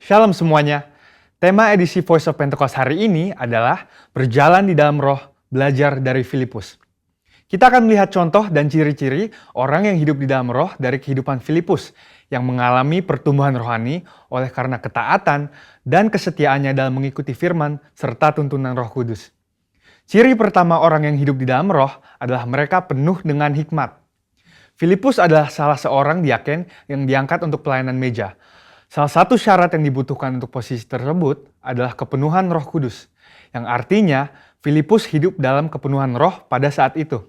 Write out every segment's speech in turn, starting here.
Shalom semuanya. Tema edisi Voice of Pentecost hari ini adalah berjalan di dalam roh, belajar dari Filipus. Kita akan melihat contoh dan ciri-ciri orang yang hidup di dalam roh dari kehidupan Filipus yang mengalami pertumbuhan rohani oleh karena ketaatan dan kesetiaannya dalam mengikuti firman serta tuntunan Roh Kudus. Ciri pertama orang yang hidup di dalam roh adalah mereka penuh dengan hikmat. Filipus adalah salah seorang diaken yang diangkat untuk pelayanan meja. Salah satu syarat yang dibutuhkan untuk posisi tersebut adalah kepenuhan Roh Kudus, yang artinya Filipus hidup dalam kepenuhan roh pada saat itu.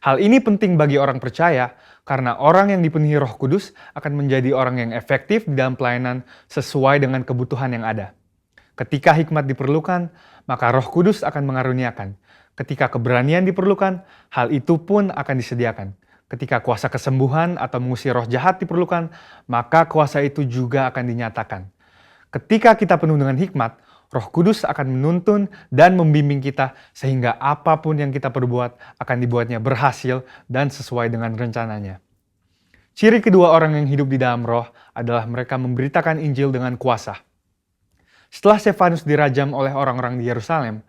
Hal ini penting bagi orang percaya karena orang yang dipenuhi Roh Kudus akan menjadi orang yang efektif di dalam pelayanan sesuai dengan kebutuhan yang ada. Ketika hikmat diperlukan, maka Roh Kudus akan mengaruniakan. Ketika keberanian diperlukan, hal itu pun akan disediakan. Ketika kuasa kesembuhan atau mengusir roh jahat diperlukan, maka kuasa itu juga akan dinyatakan. Ketika kita penuh dengan hikmat, Roh Kudus akan menuntun dan membimbing kita sehingga apapun yang kita perbuat akan dibuatnya berhasil dan sesuai dengan rencananya. Ciri kedua orang yang hidup di dalam roh adalah mereka memberitakan Injil dengan kuasa. Setelah Stefanus dirajam oleh orang-orang di Yerusalem,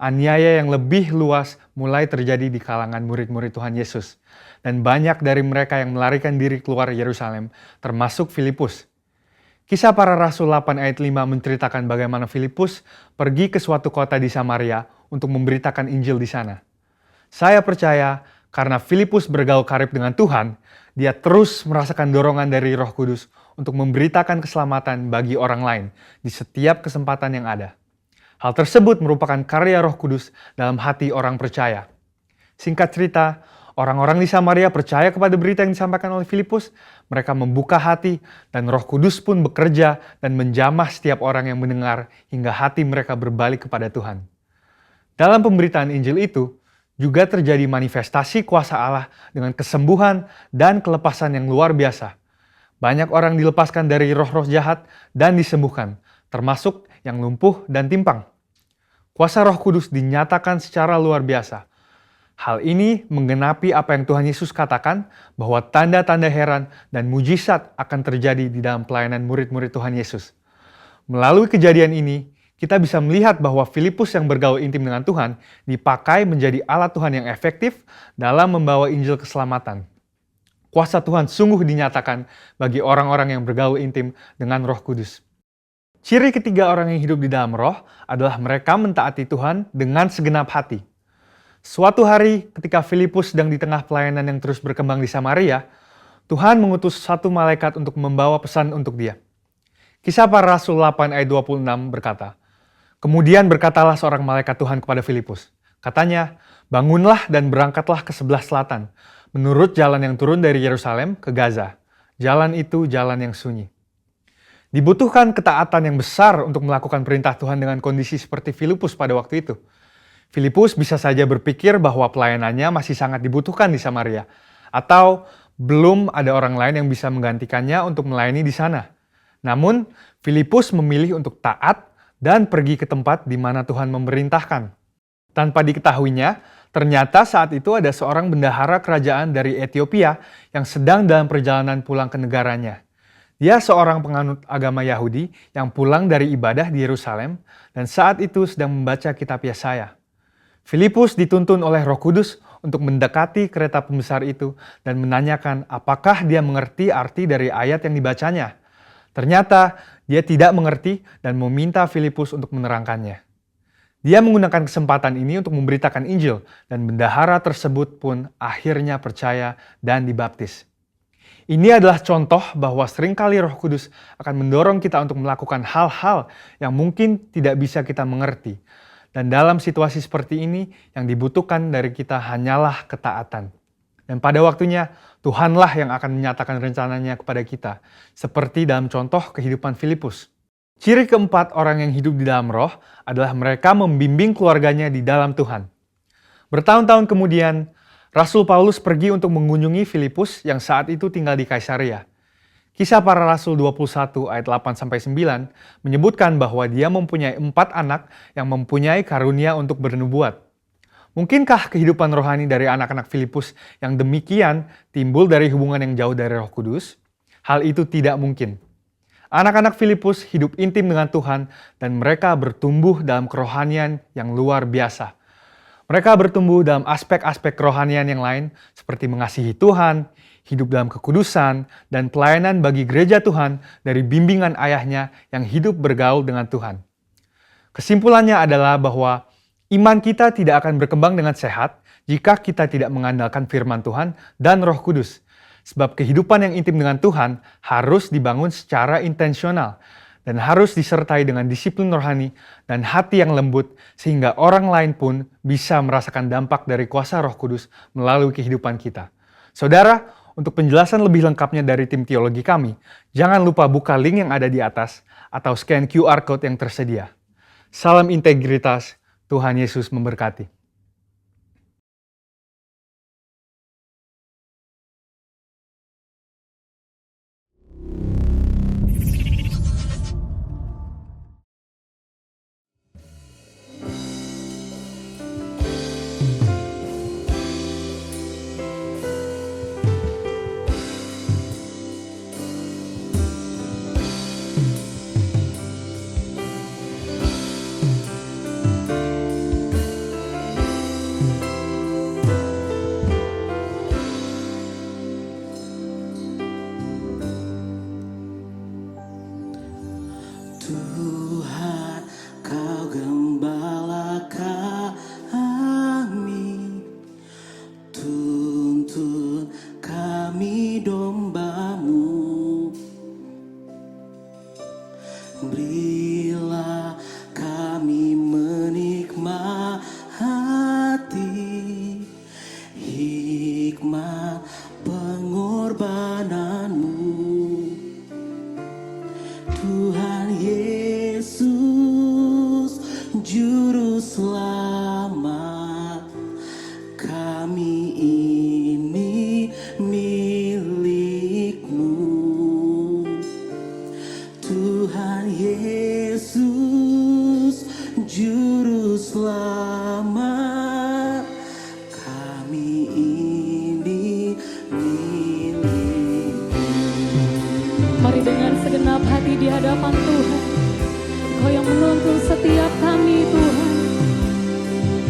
aniaya yang lebih luas mulai terjadi di kalangan murid-murid Tuhan Yesus. Dan banyak dari mereka yang melarikan diri keluar Yerusalem, termasuk Filipus. Kisah para Rasul 8 ayat 5 menceritakan bagaimana Filipus pergi ke suatu kota di Samaria untuk memberitakan Injil di sana. Saya percaya karena Filipus bergaul karib dengan Tuhan, dia terus merasakan dorongan dari Roh Kudus untuk memberitakan keselamatan bagi orang lain di setiap kesempatan yang ada. Hal tersebut merupakan karya Roh Kudus dalam hati orang percaya. Singkat cerita, orang-orang di Samaria percaya kepada berita yang disampaikan oleh Filipus. Mereka membuka hati dan Roh Kudus pun bekerja dan menjamah setiap orang yang mendengar hingga hati mereka berbalik kepada Tuhan. Dalam pemberitaan Injil itu, juga terjadi manifestasi kuasa Allah dengan kesembuhan dan kelepasan yang luar biasa. Banyak orang dilepaskan dari roh-roh jahat dan disembuhkan, termasuk yang lumpuh dan timpang. Kuasa Roh Kudus dinyatakan secara luar biasa. Hal ini menggenapi apa yang Tuhan Yesus katakan bahwa tanda-tanda heran dan mujizat akan terjadi di dalam pelayanan murid-murid Tuhan Yesus. Melalui kejadian ini, kita bisa melihat bahwa Filipus yang bergaul intim dengan Tuhan dipakai menjadi alat Tuhan yang efektif dalam membawa Injil keselamatan. Kuasa Tuhan sungguh dinyatakan bagi orang-orang yang bergaul intim dengan Roh Kudus. Ciri ketiga orang yang hidup di dalam roh adalah mereka mentaati Tuhan dengan segenap hati. Suatu hari ketika Filipus sedang di tengah pelayanan yang terus berkembang di Samaria, Tuhan mengutus satu malaikat untuk membawa pesan untuk dia. Kisah para Rasul 8 ayat 26 berkata, "Kemudian berkatalah seorang malaikat Tuhan kepada Filipus. Katanya, bangunlah dan berangkatlah ke sebelah selatan, menurut jalan yang turun dari Yerusalem ke Gaza. Jalan itu jalan yang sunyi." Dibutuhkan ketaatan yang besar untuk melakukan perintah Tuhan dengan kondisi seperti Filipus pada waktu itu. Filipus bisa saja berpikir bahwa pelayanannya masih sangat dibutuhkan di Samaria, atau belum ada orang lain yang bisa menggantikannya untuk melayani di sana. Namun, Filipus memilih untuk taat dan pergi ke tempat di mana Tuhan memerintahkan. Tanpa diketahuinya, ternyata saat itu ada seorang bendahara kerajaan dari Ethiopia yang sedang dalam perjalanan pulang ke negaranya. Dia seorang penganut agama Yahudi yang pulang dari ibadah di Yerusalem dan saat itu sedang membaca kitab Yesaya. Filipus dituntun oleh Roh Kudus untuk mendekati kereta pembesar itu dan menanyakan apakah dia mengerti arti dari ayat yang dibacanya. Ternyata dia tidak mengerti dan meminta Filipus untuk menerangkannya. Dia menggunakan kesempatan ini untuk memberitakan Injil dan bendahara tersebut pun akhirnya percaya dan dibaptis. Ini adalah contoh bahwa seringkali Roh Kudus akan mendorong kita untuk melakukan hal-hal yang mungkin tidak bisa kita mengerti. Dan dalam situasi seperti ini, yang dibutuhkan dari kita hanyalah ketaatan. Dan pada waktunya, Tuhanlah yang akan menyatakan rencananya kepada kita, seperti dalam contoh kehidupan Filipus. Ciri keempat orang yang hidup di dalam roh adalah mereka membimbing keluarganya di dalam Tuhan. Bertahun-tahun kemudian, Rasul Paulus pergi untuk mengunjungi Filipus yang saat itu tinggal di Kaisaria. Kisah para Rasul 21 ayat 8-9 menyebutkan bahwa dia mempunyai 4 anak yang mempunyai karunia untuk bernubuat. Mungkinkah kehidupan rohani dari anak-anak Filipus yang demikian timbul dari hubungan yang jauh dari Roh Kudus? Hal itu tidak mungkin. Anak-anak Filipus hidup intim dengan Tuhan dan mereka bertumbuh dalam kerohanian yang luar biasa. Mereka bertumbuh dalam aspek-aspek kerohanian yang lain seperti mengasihi Tuhan, hidup dalam kekudusan, dan pelayanan bagi gereja Tuhan dari bimbingan ayahnya yang hidup bergaul dengan Tuhan. Kesimpulannya adalah bahwa iman kita tidak akan berkembang dengan sehat jika kita tidak mengandalkan firman Tuhan dan Roh Kudus. Sebab kehidupan yang intim dengan Tuhan harus dibangun secara intensional dan harus disertai dengan disiplin rohani dan hati yang lembut sehingga orang lain pun bisa merasakan dampak dari kuasa Roh Kudus melalui kehidupan kita. Saudara, untuk penjelasan lebih lengkapnya dari tim teologi kami, jangan lupa buka link yang ada di atas atau scan QR Code yang tersedia. Salam integritas, Tuhan Yesus memberkati. Tuhan, Kau gembala kami, tuntun kami domba-Mu. Berilah kami menikmati hikmat pengorbanan-Mu. Tuhan Yesus, Juru Selamat, kami ini milik-Mu. Tuhan Yesus, Juru Selamat, kami ini milik-Mu. Mari dengan segenap hati di hadapan Tuhan, Engkau yang menuntun setiap kami Tuhan.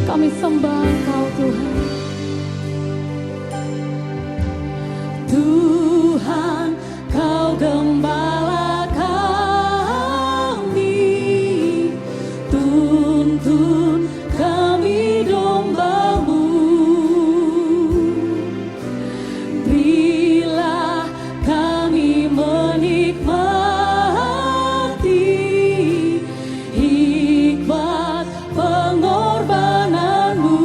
Kami sembah Engkau Tuhan. Tuhan, Kau gembala kami, tuntun kami domba-Mu. Berilah kami menikmati hikmat pengorbanan-Mu.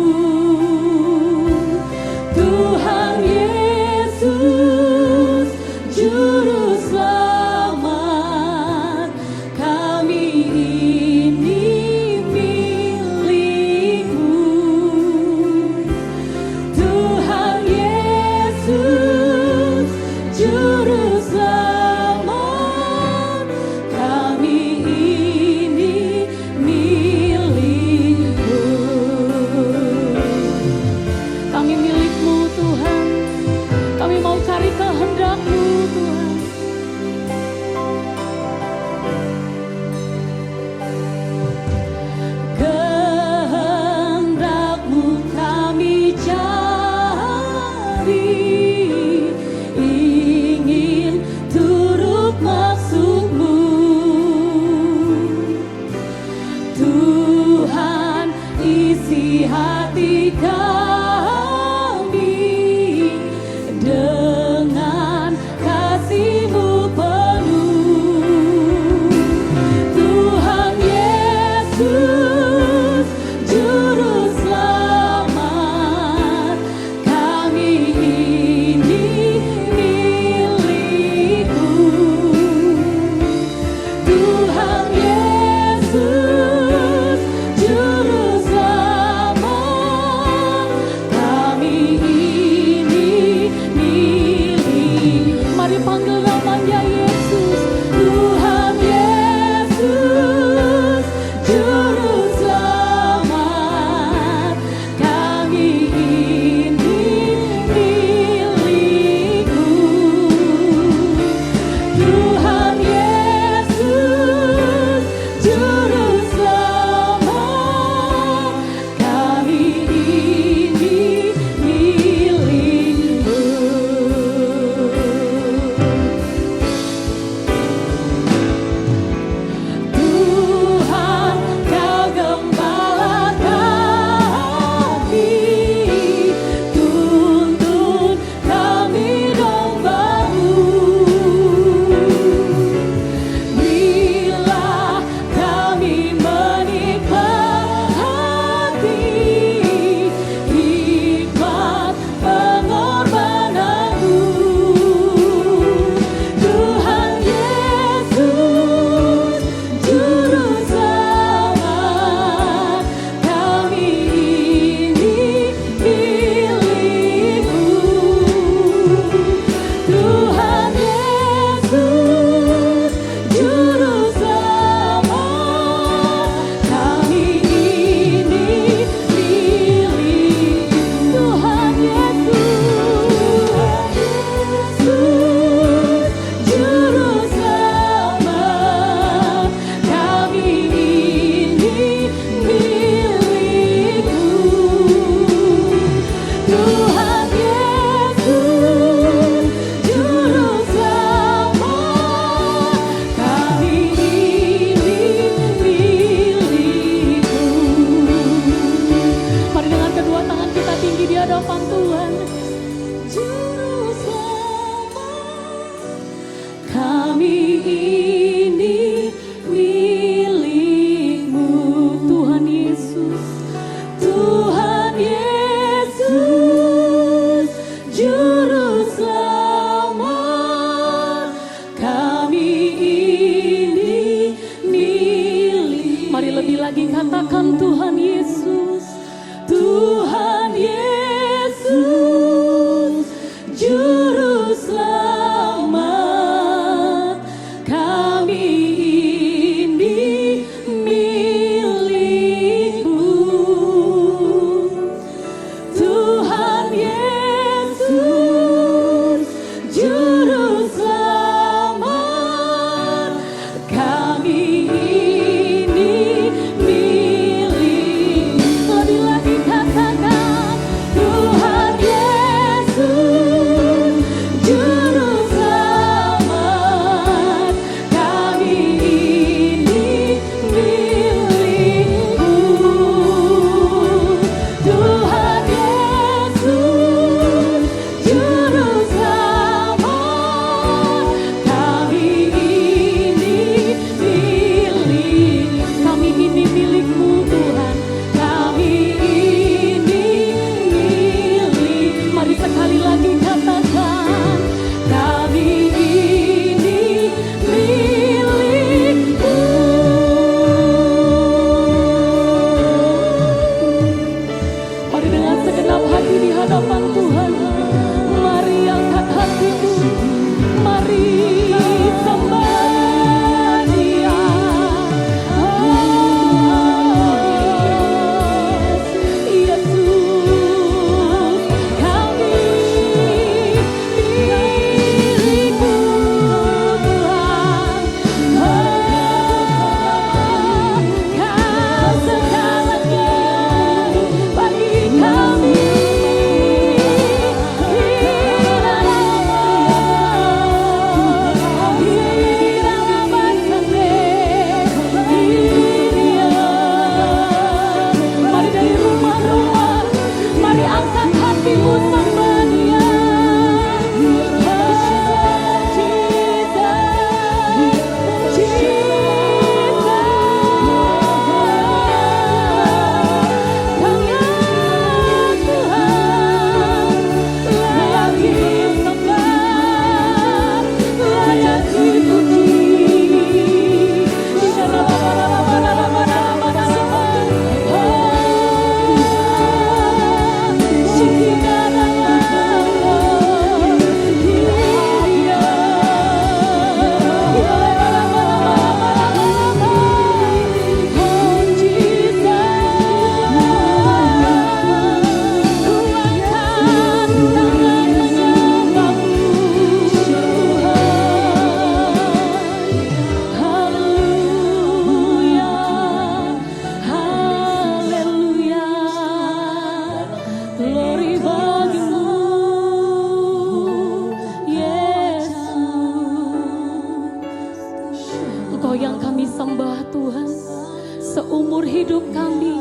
hidup kami.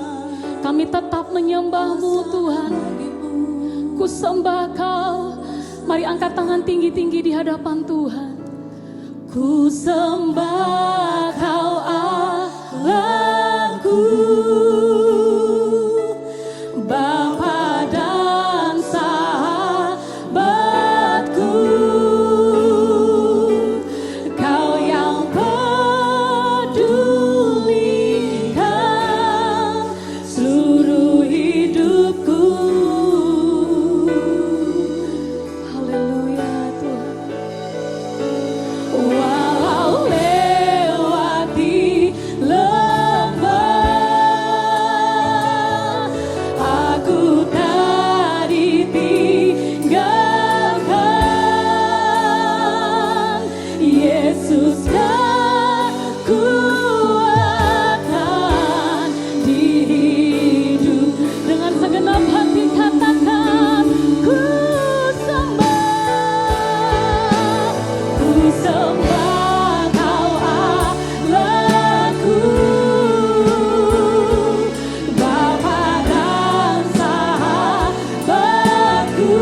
Kami tetap menyembah-Mu Tuhan. Ku sembah Kau. Mari angkat tangan tinggi-tinggi di hadapan Tuhan. Ku sembah Kau Allahku, Bapa dan sahabatku. Kau yang pedulikan seluruh hidupku. Haleluya Tuhan. Walau lewati lembah, aku tak ditinggalkan. Yesus kekuatan di hidup. Dengan segenap hati katakan, ku sembah, ku sembah Kau Allahku, Bapa dan sahabatku.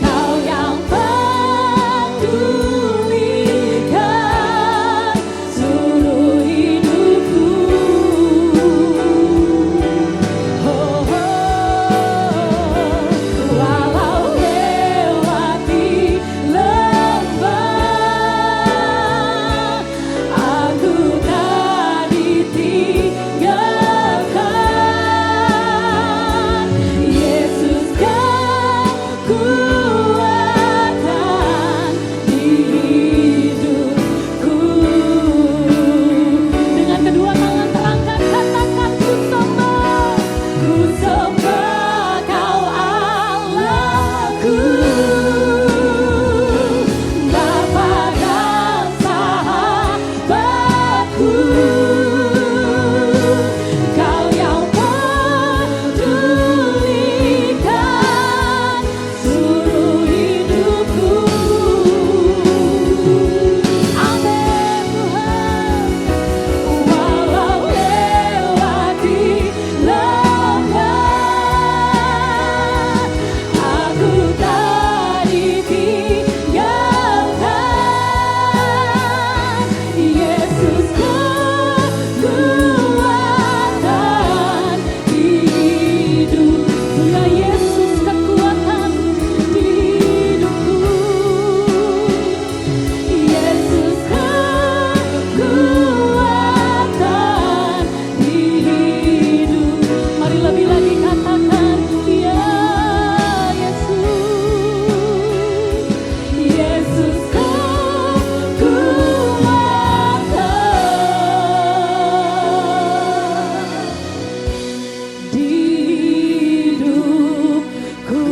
Kau yang pedulikan seluruh hidupku. Oh, oh. Walau lewati lembah, aku tak ditinggalkan. Yesus kekuatan di hidupku. Dengan kedua tangan terangkat katakan, ku sembah Kau Allahku, Bapa dan sahabatku. Kau yang pedulikan seluruh hidupku. Amin Tuhan. Walau lewati lembah, aku tak ditinggalkan. Yesus kekuatan di hidup. Ya Yesus kekuatan di hidupku. Yesus kekuatan di hidup. Mari lebih lagi katakan, ya Yesus. Yesus kekuatan di hidupku.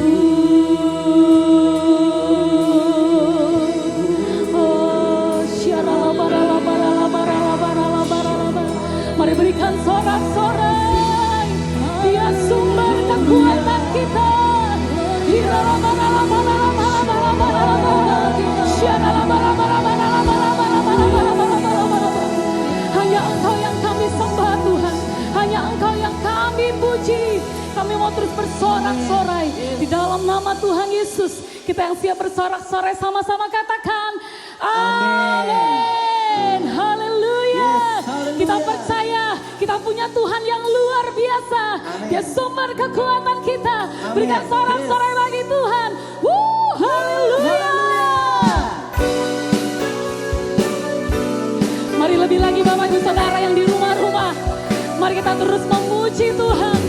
Oh, syaralabaralabaralabaralabaralabaralabar. Mari berikan sorak-sorai. Dia sumber kekuatan kita. Hanya Engkau yang kami sembah Tuhan. Hanya Engkau yang kami puji. Kami mau terus bersorak-sorai di dalam nama Tuhan Yesus. Kita yang siap bersorak-sorai sama-sama katakan, amin. Haleluya. Kita percaya kita punya Tuhan yang luar biasa. Dia sumber kekuatan kita. Berikan sorak-sorai bagi Tuhan. Haleluya. Mari lebih lagi Bapak Ibu Saudara yang di rumah-rumah. Mari kita terus memuji Tuhan.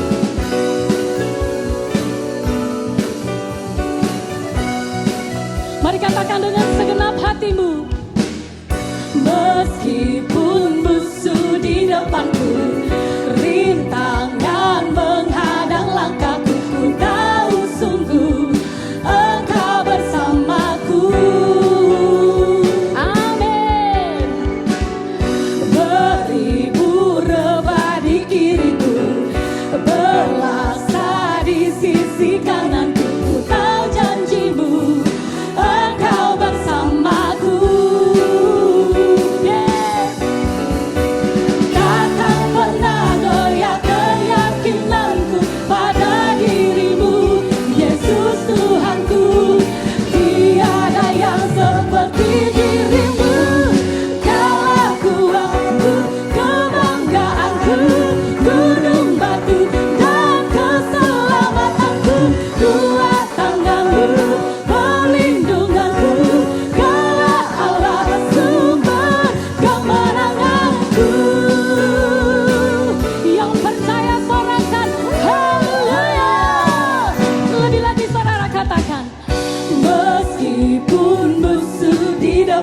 Mari katakan dengan segenap hatimu. Meskipun musuh di depanku, rintangan menghadang langkahku, ku tahu sungguh Engkau bersamaku. Amin. Beribu rebah di kiriku, berlaksa di sisi kananku, ku tahu janjimu Engkau bersamaku. Yeah.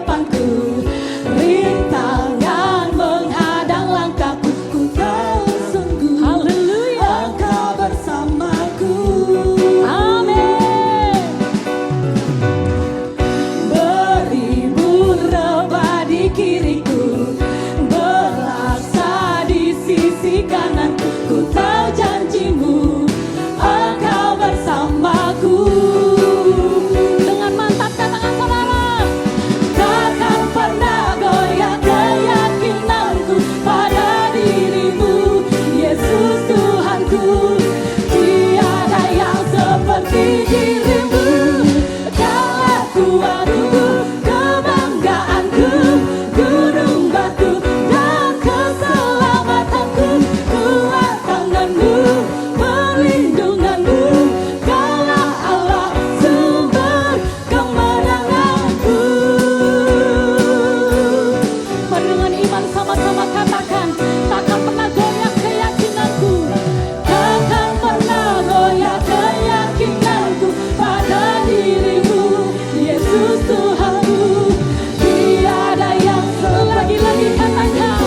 depanku, rintangan menghadang langkahku. Ku tahu sungguh haleluya Engkau bersamaku. amin. Beribu rebah di kiriku, berasa di sisi kananku. Ku tahu janjimu, Engkau bersamaku. Dengan mantapkan tangan saudara, takkan pernah goyah keyakinanku pada dirimu, Yesus Tuhanku. Tiada yang seperti dirimu, Kaulah kuatku, kebanggaanku, gunung batu dan keselamatanku. Kuat tanganmu, perlindunganmu, Kaulah Allah sumber kemenanganku. Mari dengan iman sama-sama katakan, takkan pernah goyah keyakinanku, takkan pernah goyah keyakinanku pada dirimu, Yesus Tuhanku. Tiada yang lagi-lagi katakan,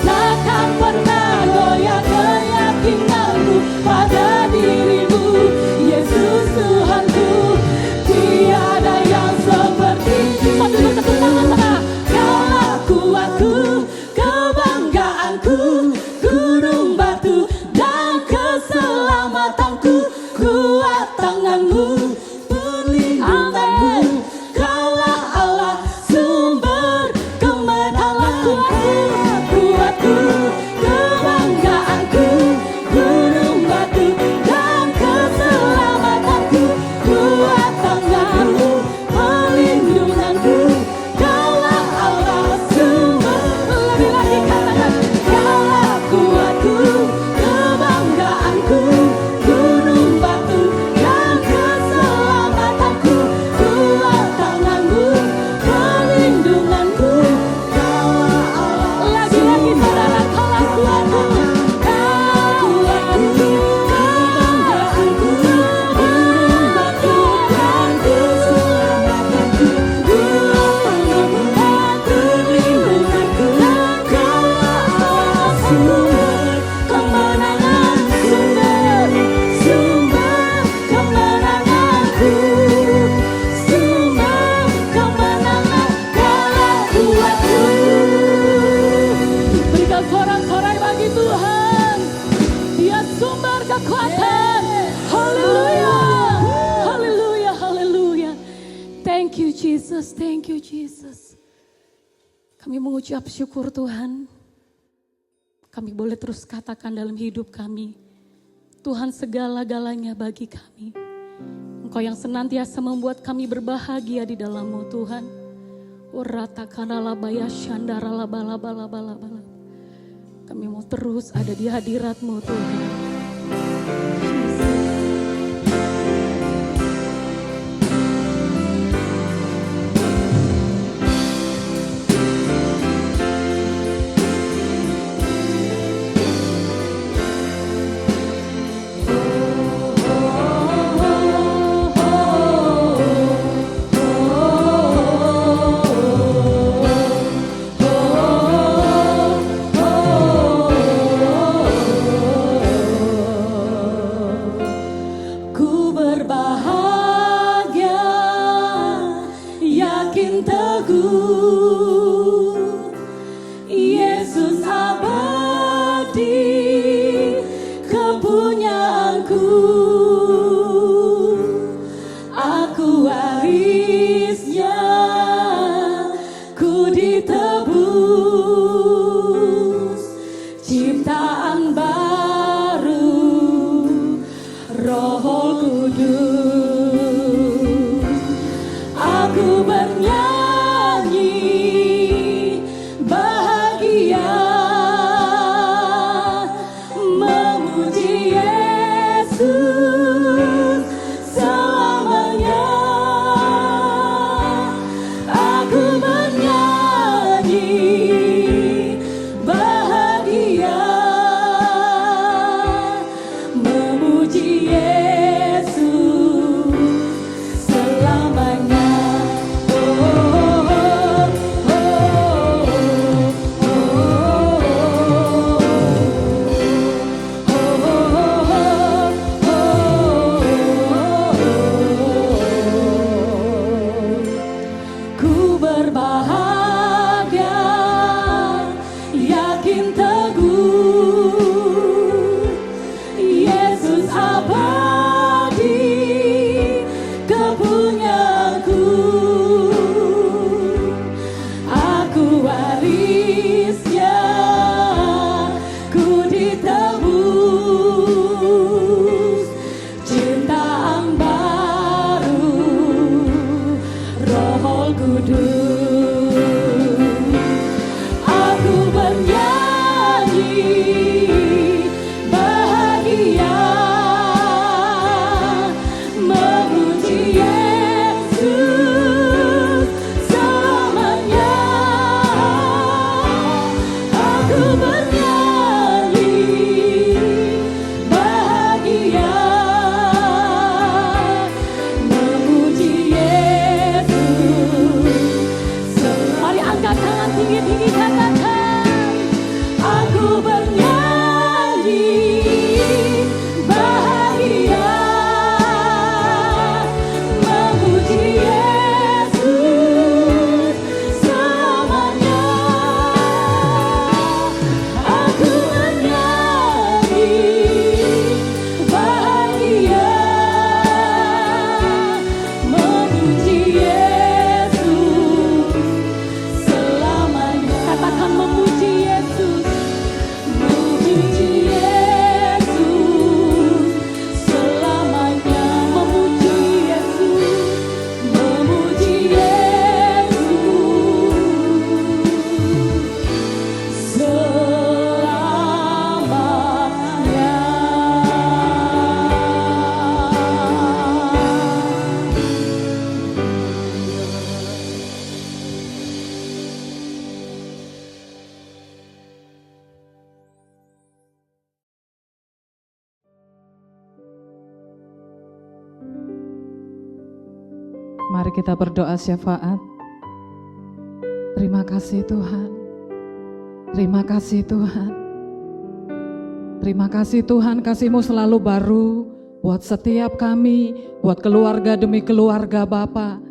takkan pernah goyah keyakinanku pada dirimu, Yesus Tuhanku. Tiada yang seperti dulu tepuk tangan sama. Kaulah kuatku, kebanggaanku, gunung batu dan keselamatanku. Kuat tanganmu, perlindunganmu, Kaulah Allah sumber kemenanganku. Kuatku, kebanggaanku, gunung batu dan keselamatanku. Kuat tanganmu, perlindunganku, Kaulah Allah sumber. Lebih lagi katakan, Kaulah kuatku, kebanggaanku, gunung batu dan keselamatanku. Kuat tanganmu, perlindunganku, Kaulah Allah. Lagi-lagi saudara, Kaulah kuatku, kebanggaanku, gunung batu dan keselamatanku. Kuat tanganmu, perlindunganku, Kaulah Allah sumber kemenangan, sumber kemenanganku, sumber kemenangan, Kaulah kuatku. Berikan sorak-sorai bagi Tuhan, Dia sumber kekuatan. Haleluya, haleluya, haleluya. Thank you Jesus, thank you Jesus. Kami mengucap syukur Tuhan. Kami boleh terus katakan dalam hidup kami, Tuhan segala-galanya bagi kami. Engkau yang senantiasa membuat kami berbahagia di dalam-Mu Tuhan. Uratakanalabaya shandaralabalabalabalabala. Kami mau terus ada di hadirat-Mu Tuhan. Mari kita berdoa syafaat. Terima kasih Tuhan. Terima kasih Tuhan. Terima kasih Tuhan, kasih-Mu selalu baru buat setiap kami, buat keluarga demi keluarga Bapa.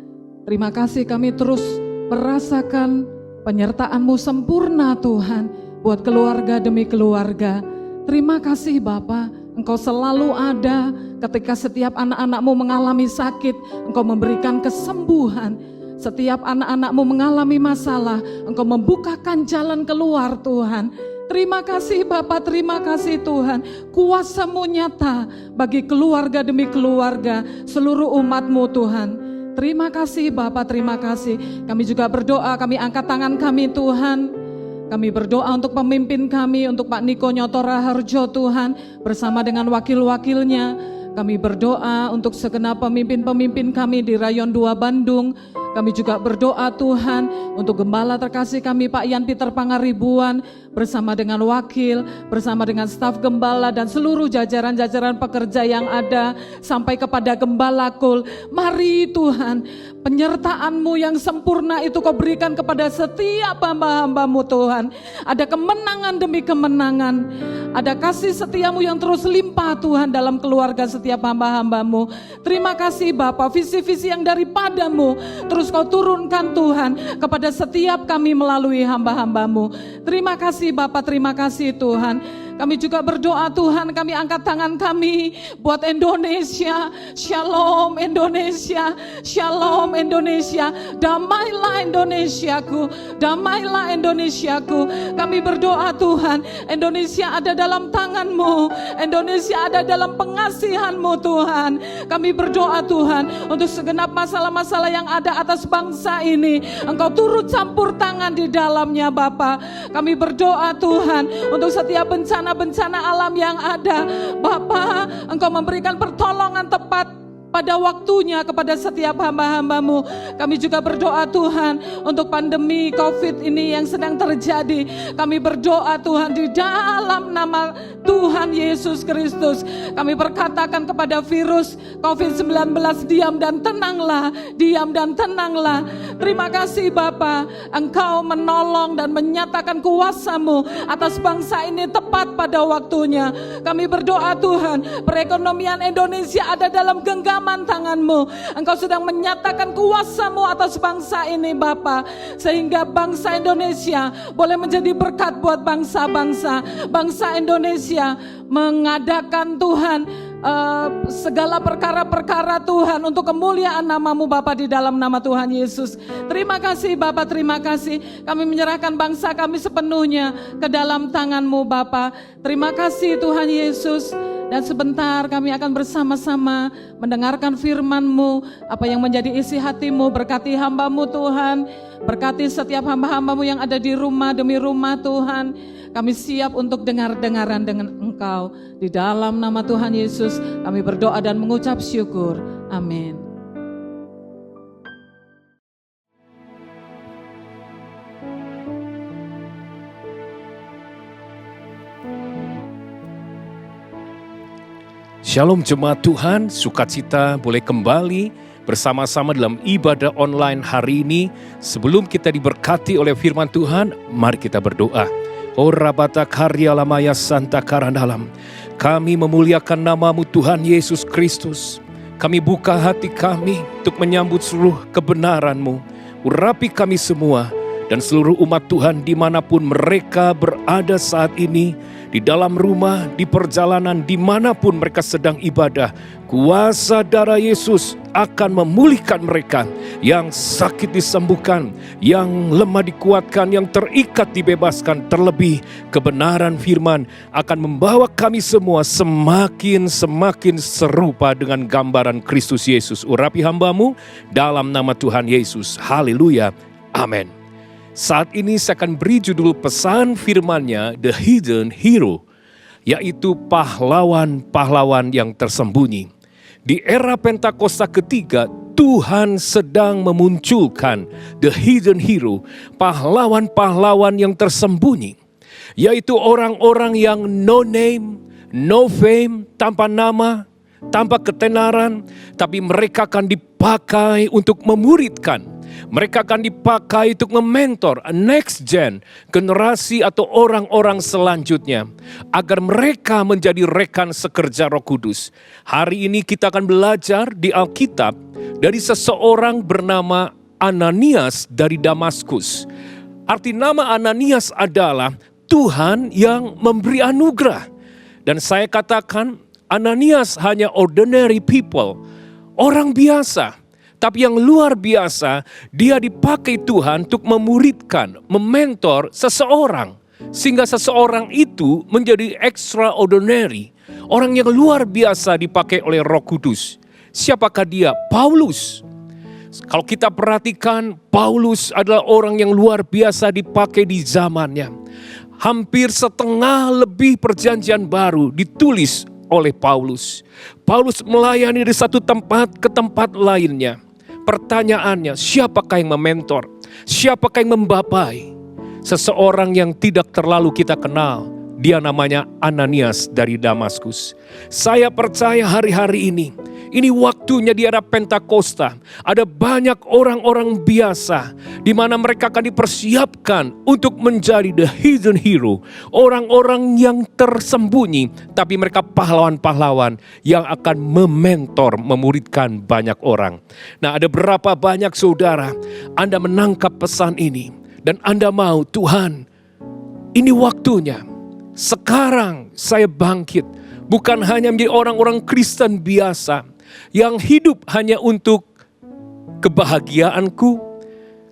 Terima kasih kami terus merasakan penyertaan-Mu sempurna Tuhan, buat keluarga demi keluarga. Terima kasih Bapa, Engkau selalu ada ketika setiap anak-anak-Mu mengalami sakit, Engkau memberikan kesembuhan. Setiap anak-anak-Mu mengalami masalah, Engkau membukakan jalan keluar Tuhan. Terima kasih Bapa, terima kasih Tuhan. Kuasa-Mu nyata bagi keluarga demi keluarga, seluruh umat-Mu Tuhan. Terima kasih Bapa, terima kasih. Kami juga berdoa, kami angkat tangan kami Tuhan. Kami berdoa untuk pemimpin kami, untuk Pak Niko Nyoto Raharjo Tuhan, bersama dengan wakil-wakilnya. Kami berdoa untuk segenap pemimpin-pemimpin kami di Rayon 2 Bandung. Kami juga berdoa Tuhan untuk gembala terkasih kami Pak Yan Peter Pangaribuan, bersama dengan wakil, bersama dengan staf gembala dan seluruh jajaran-jajaran pekerja yang ada, sampai kepada Gembala Kul. Mari Tuhan, penyertaan-Mu yang sempurna itu Kau berikan kepada setiap hamba-hamba-Mu Tuhan. Ada kemenangan demi kemenangan, ada kasih setia-Mu yang terus limpah Tuhan dalam keluarga setiap hamba-hamba-Mu. Terima kasih Bapa, visi-visi yang daripada-Mu terus Kau turunkan Tuhan kepada setiap kami melalui hamba-hamba-Mu. Terima kasih Bapa, terima kasih Tuhan. Kami juga berdoa Tuhan, kami angkat tangan kami buat Indonesia. Shalom Indonesia, Shalom Indonesia. Damailah Indonesiaku, damailah Indonesiaku. Kami berdoa Tuhan, Indonesia ada dalam tangan-Mu, Indonesia ada dalam pengasihan-Mu Tuhan. Kami berdoa Tuhan untuk segenap masalah-masalah yang ada atas bangsa ini, Engkau turut campur tangan di dalamnya Bapa. Kami berdoa Tuhan untuk setiap bencana alam yang ada, Bapa, Engkau memberikan pertolongan tepat pada waktunya kepada setiap hamba-hamba-Mu. Kami juga berdoa Tuhan untuk pandemi COVID ini yang sedang terjadi. Kami berdoa Tuhan di dalam nama Tuhan Yesus Kristus. Kami berkatakan kepada virus COVID-19, diam dan tenanglah, diam dan tenanglah. Terima kasih Bapa, Engkau menolong dan menyatakan kuasa-Mu atas bangsa ini tepat pada waktunya. Kami berdoa Tuhan, perekonomian Indonesia ada dalam genggaman tangan-Mu. Engkau sedang menyatakan kuasa-Mu atas bangsa ini Bapa, sehingga bangsa Indonesia boleh menjadi berkat buat bangsa-bangsa. Bangsa Indonesia mengadakan Tuhan segala perkara-perkara Tuhan untuk kemuliaan nama-Mu Bapa, di dalam nama Tuhan Yesus. Terima kasih Bapa, terima kasih. Kami menyerahkan bangsa kami sepenuhnya ke dalam tangan-Mu Bapa. Terima kasih Tuhan Yesus. Dan sebentar kami akan bersama-sama mendengarkan firman-Mu, apa yang menjadi isi hati-Mu. Berkati hamba-Mu Tuhan, berkati setiap hamba-hamba-Mu yang ada di rumah demi rumah Tuhan. Kami siap untuk dengar-dengaran dengan Engkau. Di dalam nama Tuhan Yesus kami berdoa dan mengucap syukur. Amin. Shalom jemaat Tuhan, sukacita boleh kembali bersama-sama dalam ibadah online hari ini. Sebelum kita diberkati oleh firman Tuhan, mari kita berdoa. Ora bata karya lamaya santa karandalam. Kami memuliakan nama-Mu Tuhan Yesus Kristus. Kami buka hati kami untuk menyambut seluruh kebenaran-Mu. Urapi kami semua dan seluruh umat Tuhan dimanapun mereka berada saat ini, di dalam rumah, di perjalanan, dimanapun mereka sedang ibadah. Kuasa darah Yesus akan memulihkan mereka, yang sakit disembuhkan, yang lemah dikuatkan, yang terikat dibebaskan. Terlebih kebenaran firman akan membawa kami semua semakin serupa dengan gambaran Kristus Yesus. Urapi hamba-Mu dalam nama Tuhan Yesus. Haleluya. Amin. Saat ini saya akan beri judul pesan firman-Nya, The Hidden Hero, yaitu pahlawan-pahlawan yang tersembunyi. Di era Pentakosta ketiga, Tuhan sedang memunculkan The Hidden Hero, pahlawan-pahlawan yang tersembunyi, yaitu orang-orang yang no name, no fame, tanpa nama, tanpa ketenaran, tapi mereka akan dipakai untuk memuridkan. Mereka akan dipakai untuk mementor next gen, generasi atau orang-orang selanjutnya, agar mereka menjadi rekan sekerja Roh Kudus. Hari ini kita akan belajar di Alkitab dari seseorang bernama Ananias dari Damaskus. Arti nama Ananias adalah Tuhan yang memberi anugerah. Dan saya katakan Ananias hanya ordinary people, orang biasa. Tapi yang luar biasa, dia dipakai Tuhan untuk memuridkan, mementor seseorang. Sehingga seseorang itu menjadi extraordinary. Orang yang luar biasa dipakai oleh Roh Kudus. Siapakah dia? Paulus. Kalau kita perhatikan, Paulus adalah orang yang luar biasa dipakai di zamannya. Hampir setengah lebih perjanjian baru ditulis oleh Paulus. Paulus melayani dari satu tempat ke tempat lainnya. Pertanyaannya, siapakah yang mementor? Siapakah yang membapai? Seseorang yang tidak terlalu kita kenal. Dia namanya Ananias dari Damaskus. Saya percaya hari-hari ini waktunya di era Pentakosta. Ada banyak orang-orang biasa di mana mereka akan dipersiapkan untuk menjadi the hidden hero. Orang-orang yang tersembunyi, tapi mereka pahlawan-pahlawan yang akan mementor, memuridkan banyak orang. Nah, ada berapa banyak saudara Anda menangkap pesan ini dan Anda mau, Tuhan, ini waktunya. Sekarang saya bangkit, bukan hanya menjadi orang-orang Kristen biasa yang hidup hanya untuk kebahagiaanku,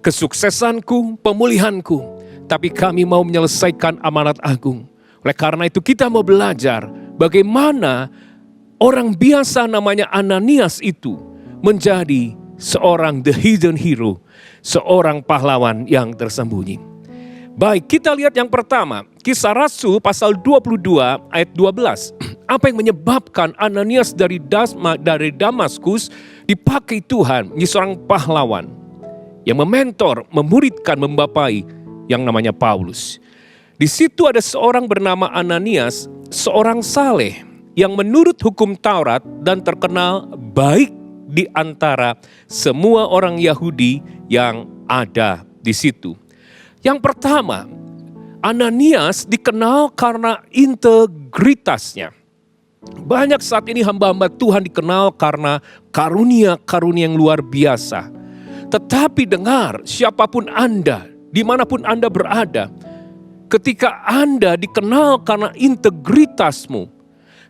kesuksesanku, pemulihanku. Tapi kami mau menyelesaikan amanat agung. Oleh karena itu kita mau belajar bagaimana orang biasa namanya Ananias itu menjadi seorang the hidden hero, seorang pahlawan yang tersembunyi. Baik, kita lihat yang pertama, Kisah Rasul pasal 22 ayat 12. Apa yang menyebabkan Ananias dari Damaskus dipakai Tuhan menjadi seorang pahlawan yang mementor, memuridkan, membapai yang namanya Paulus. Di situ ada seorang bernama Ananias, seorang saleh yang menurut hukum Taurat dan terkenal baik di antara semua orang Yahudi yang ada di situ. Yang pertama, Ananias dikenal karena integritasnya. Banyak saat ini hamba-hamba Tuhan dikenal karena karunia-karunia yang luar biasa. Tetapi dengar, siapapun Anda, dimanapun Anda berada, ketika Anda dikenal karena integritasmu,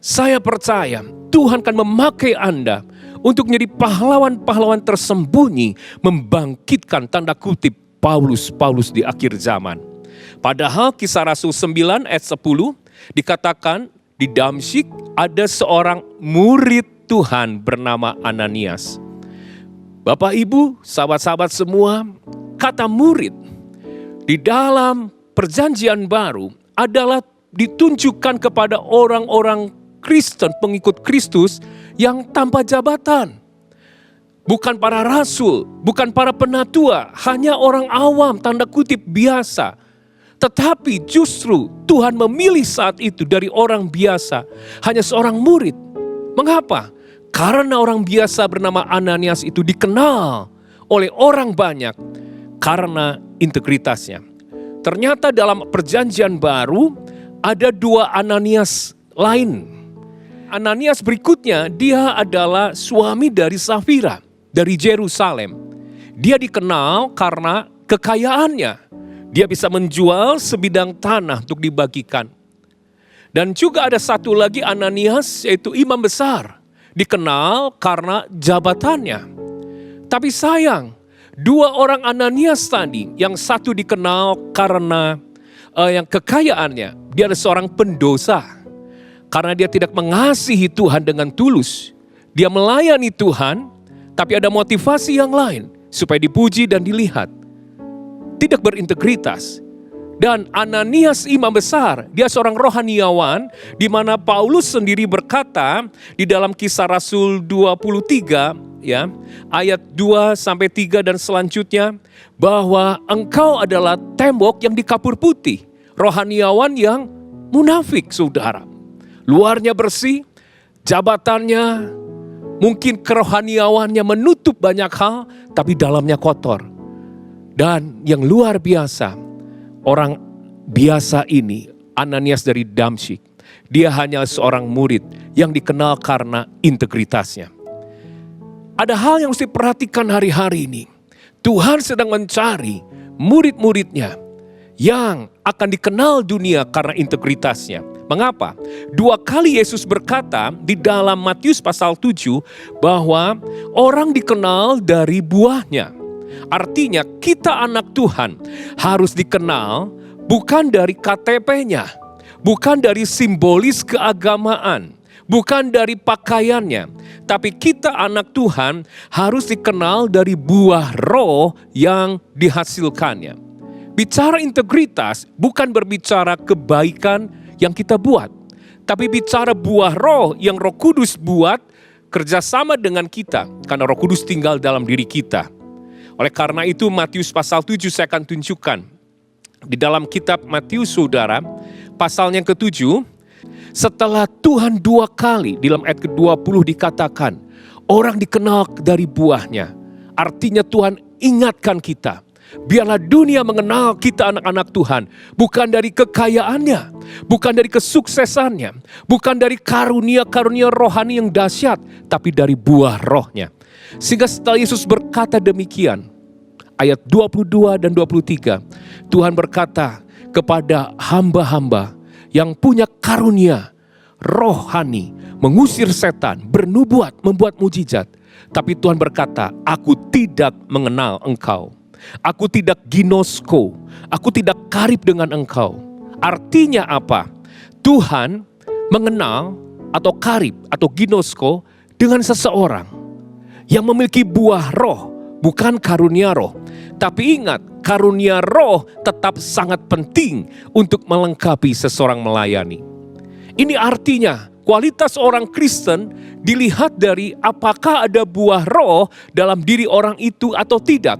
saya percaya Tuhan akan memakai Anda untuk menjadi pahlawan-pahlawan tersembunyi, membangkitkan tanda kutip Paulus di akhir zaman. Padahal Kisah Rasul 9 ayat 10 dikatakan di Damsyik ada seorang murid Tuhan bernama Ananias. Bapak Ibu, sahabat-sahabat semua, kata murid di dalam perjanjian baru adalah ditunjukkan kepada orang-orang Kristen, pengikut Kristus yang tanpa jabatan. Bukan para rasul, bukan para penatua, hanya orang awam, tanda kutip biasa. Tetapi justru Tuhan memilih saat itu dari orang biasa, hanya seorang murid. Mengapa? Karena orang biasa bernama Ananias itu dikenal oleh orang banyak karena integritasnya. Ternyata dalam perjanjian baru ada dua Ananias lain. Ananias berikutnya, dia adalah suami dari Safira, dari Yerusalem. Dia dikenal karena kekayaannya. Dia bisa menjual sebidang tanah untuk dibagikan. Dan juga ada satu lagi Ananias, yaitu imam besar. Dikenal karena jabatannya. Tapi sayang, dua orang Ananias tadi, yang satu dikenal karena yang kekayaannya. Dia adalah seorang pendosa. Karena dia tidak mengasihi Tuhan dengan tulus. Dia melayani Tuhan, tapi ada motivasi yang lain. Supaya dipuji dan dilihat. Tidak berintegritas. Dan Ananias imam besar, dia seorang rohaniawan, di mana Paulus sendiri berkata di dalam Kisah Rasul 23 ya, ayat 2-3 dan selanjutnya, bahwa engkau adalah tembok yang dikapur putih, rohaniawan yang munafik, saudara. Luarnya bersih, jabatannya, mungkin kerohaniawannya menutup banyak hal, tapi dalamnya kotor. Dan yang luar biasa, orang biasa ini, Ananias dari Damsyik, dia hanya seorang murid yang dikenal karena integritasnya. Ada hal yang harus diperhatikan hari-hari ini. Tuhan sedang mencari murid-muridnya yang akan dikenal dunia karena integritasnya. Mengapa? 2 kali Yesus berkata di dalam Matius pasal 7 bahwa orang dikenal dari buahnya. Artinya kita anak Tuhan harus dikenal bukan dari KTP-nya, bukan dari simbolis keagamaan, bukan dari pakaiannya. Tapi kita anak Tuhan harus dikenal dari buah roh yang dihasilkannya. Bicara integritas bukan berbicara kebaikan yang kita buat, tapi bicara buah roh yang Roh Kudus buat kerjasama dengan kita, karena Roh Kudus tinggal dalam diri kita. Oleh karena itu Matius pasal 7 saya akan tunjukkan. Di dalam kitab Matius saudara, pasal yang ke-7, setelah Tuhan 2 kali, di dalam ayat ke-20 dikatakan, orang dikenal dari buahnya. Artinya Tuhan ingatkan kita, biarlah dunia mengenal kita anak-anak Tuhan. Bukan dari kekayaannya, bukan dari kesuksesannya, bukan dari karunia-karunia rohani yang dahsyat, tapi dari buah rohnya. Sehingga setelah Yesus berkata demikian, ayat 22 dan 23, Tuhan berkata kepada hamba-hamba yang punya karunia rohani, mengusir setan, bernubuat, membuat mujizat. Tapi Tuhan berkata, aku tidak mengenal engkau. Aku tidak ginosko, aku tidak karib dengan engkau. Artinya apa? Tuhan mengenal atau karib atau ginosko dengan seseorang yang memiliki buah roh, bukan karunia roh. Tapi ingat, karunia roh tetap sangat penting untuk melengkapi seseorang melayani. Ini artinya kualitas orang Kristen dilihat dari apakah ada buah roh dalam diri orang itu atau tidak.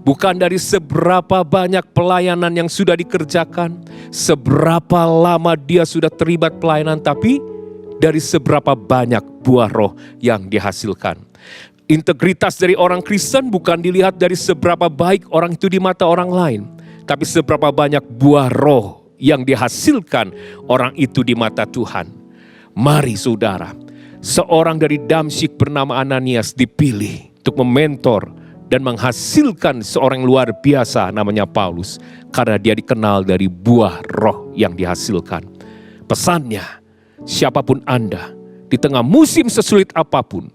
Bukan dari seberapa banyak pelayanan yang sudah dikerjakan, seberapa lama dia sudah terlibat pelayanan, tapi dari seberapa banyak buah roh yang dihasilkan. Integritas dari orang Kristen bukan dilihat dari seberapa baik orang itu di mata orang lain, tapi seberapa banyak buah roh yang dihasilkan orang itu di mata Tuhan. Mari saudara, seorang dari Damsyik bernama Ananias dipilih untuk mementor dan menghasilkan seorang luar biasa namanya Paulus, karena dia dikenal dari buah roh yang dihasilkan. Pesannya, siapapun Anda, di tengah musim sesulit apapun,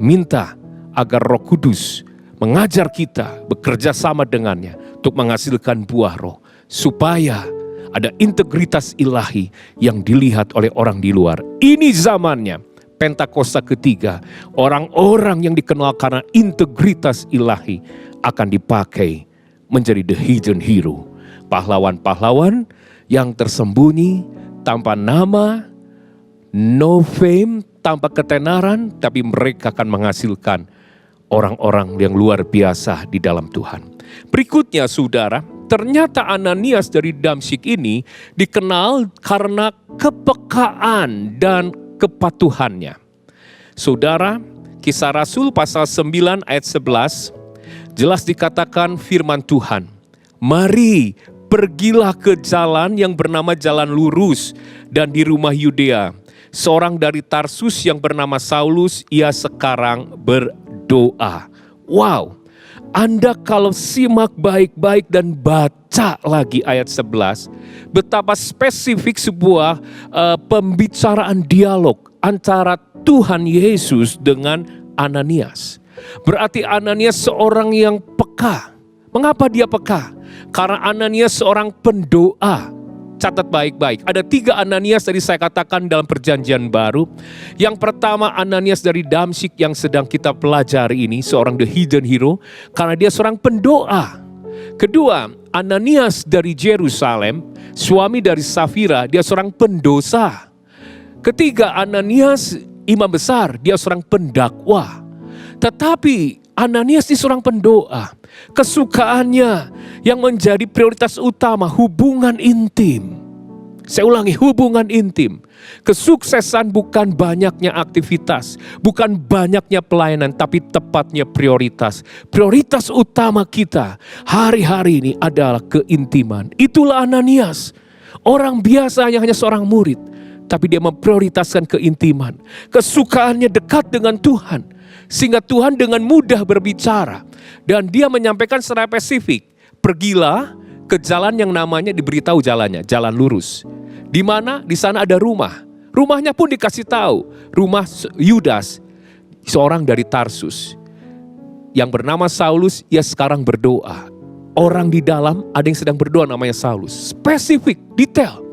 minta agar Roh Kudus mengajar kita bekerja sama dengannya untuk menghasilkan buah roh, supaya ada integritas ilahi yang dilihat oleh orang di luar. Ini zamannya Pentakosta ketiga, orang-orang yang dikenal karena integritas ilahi akan dipakai menjadi the hidden hero. Pahlawan-pahlawan yang tersembunyi tanpa nama, no fame, tanpa ketenaran, tapi mereka akan menghasilkan orang-orang yang luar biasa di dalam Tuhan. Berikutnya saudara, ternyata Ananias dari Damsyik ini dikenal karena kepekaan dan kepatuhannya. Saudara, Kisah Rasul pasal 9 ayat 11, jelas dikatakan firman Tuhan, mari pergilah ke jalan yang bernama jalan lurus dan di rumah Yudea. Seorang dari Tarsus yang bernama Saulus, ia sekarang berdoa. Wow, Anda kalau simak baik-baik dan baca lagi ayat 11, betapa spesifik sebuah pembicaraan dialog antara Tuhan Yesus dengan Ananias. Berarti Ananias seorang yang peka. Mengapa dia peka? Karena Ananias seorang pendoa. Catat baik-baik, ada 3 Ananias tadi saya katakan dalam perjanjian baru. Yang pertama Ananias dari Damsyik yang sedang kita pelajari ini, seorang the hidden hero, karena dia seorang pendoa. Kedua, Ananias dari Yerusalem, suami dari Safira, dia seorang pendosa. Ketiga, Ananias imam besar, dia seorang pendakwa. Tetapi Ananias ini seorang pendoa. Kesukaannya yang menjadi prioritas utama hubungan intim. Saya ulangi, hubungan intim. Kesuksesan bukan banyaknya aktivitas, bukan banyaknya pelayanan, tapi tepatnya prioritas. Prioritas utama kita hari-hari ini adalah keintiman. Itulah Ananias. Orang biasa yang hanya seorang murid, tapi dia memprioritaskan keintiman. Kesukaannya dekat dengan Tuhan, sehingga Tuhan dengan mudah berbicara. Dan dia menyampaikan secara spesifik, pergilah ke jalan yang namanya diberitahu jalannya, jalan lurus. Di mana? Di sana ada rumah. Rumahnya pun dikasih tahu, rumah Yudas, seorang dari Tarsus. Yang bernama Saulus, ia sekarang berdoa. Orang di dalam ada yang sedang berdoa namanya Saulus. Spesifik, detail.